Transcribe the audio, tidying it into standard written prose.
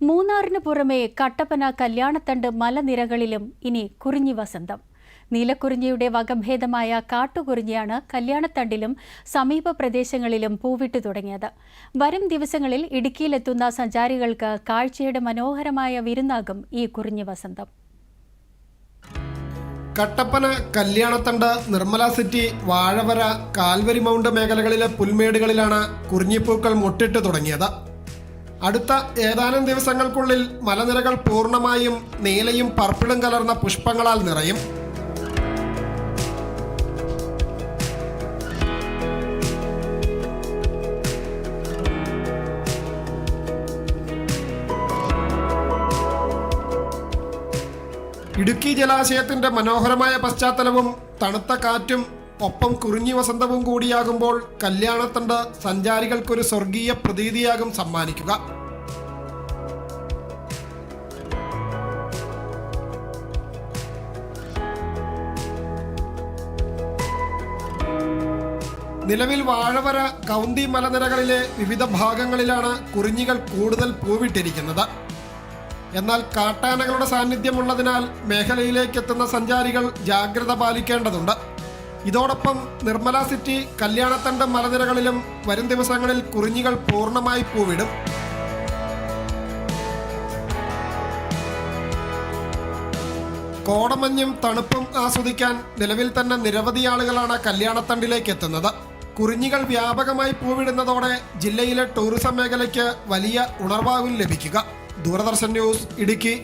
മൂന്നാറിന് പുറമെ കട്ടപ്പന കല്യാണത്തണ്ട് മലനിരകളിലും ഇനി കുറിഞ്ഞി വസന്തം. നീലക്കുറിഞ്ഞിയുടെ വകഭേദമായ കാട്ടുകുറിഞ്ഞിയാണ് കല്യാണത്തണ്ടിലും സമീപ പ്രദേശങ്ങളിലും പൂവിട്ടു തുടങ്ങിയത്. വരും ദിവസങ്ങളിൽ ഇടുക്കിയിലെത്തുന്ന സഞ്ചാരികൾക്ക് കാഴ്ചയുടെ മനോഹരമായ വിരുന്നാകും ഈ കുറിഞ്ഞി വസന്തം. Kattappana, Kalyanathandu, Nirmala City, Vazhavara, Calvary Mount മേഖലകളിലെ പുൽമേടുകളിലാണ് കുറിഞ്ഞിപ്പൂക്കൾ മൊട്ടിട്ട് തുടങ്ങിയത്. അടുത്ത ഏതാനും ദിവസങ്ങൾക്കുള്ളിൽ മലനിരകൾ പൂർണ്ണമായും നീലയും പർപ്പിളും കലർന്ന പുഷ്പങ്ങളാൽ നിറയും. ഇടുക്കി ജലാശയത്തിന്റെ മനോഹരമായ പശ്ചാത്തലവും തണുത്ത കാറ്റും ഒപ്പം കുറിഞ്ഞി വസന്തവും കൂടിയാകുമ്പോൾ കല്യാണത്തണ്ട് സഞ്ചാരികൾക്കൊരു സ്വർഗീയ പ്രതീതിയാകും സമ്മാനിക്കുക. നിലവിൽ വാഴവര, കൗന്തി മലനിരകളിലെ വിവിധ ഭാഗങ്ങളിലാണ് കുറിഞ്ഞികൾ കൂടുതൽ പൂവിട്ടിരിക്കുന്നത്. എന്നാൽ കാട്ടാനകളുടെ സാന്നിധ്യമുള്ളതിനാൽ മേഖലയിലേക്ക് എത്തുന്ന സഞ്ചാരികൾ ജാഗ്രത പാലിക്കേണ്ടതുണ്ട്. ഇതോടൊപ്പം നിർമ്മല സിറ്റി, കല്യാണത്തണ്ട് മലനിരകളിലും വരും ദിവസങ്ങളിൽ കുറിഞ്ഞികൾ പൂർണ്ണമായി പൂവിടും. കോടമഞ്ഞും തണുപ്പും ആസ്വദിക്കാൻ നിലവിൽ തന്നെ നിരവധി ആളുകളാണ് കല്യാണത്തണ്ടിലേക്ക് എത്തുന്നത്. കുറിഞ്ഞികൾ വ്യാപകമായി പൂവിടുന്നതോടെ ജില്ലയിലെ ടൂറിസം മേഖലയ്ക്ക് വലിയ ഉണർവാകും ലഭിക്കുക. ദൂരദർശൻ ന്യൂസ്, ഇടുക്കി.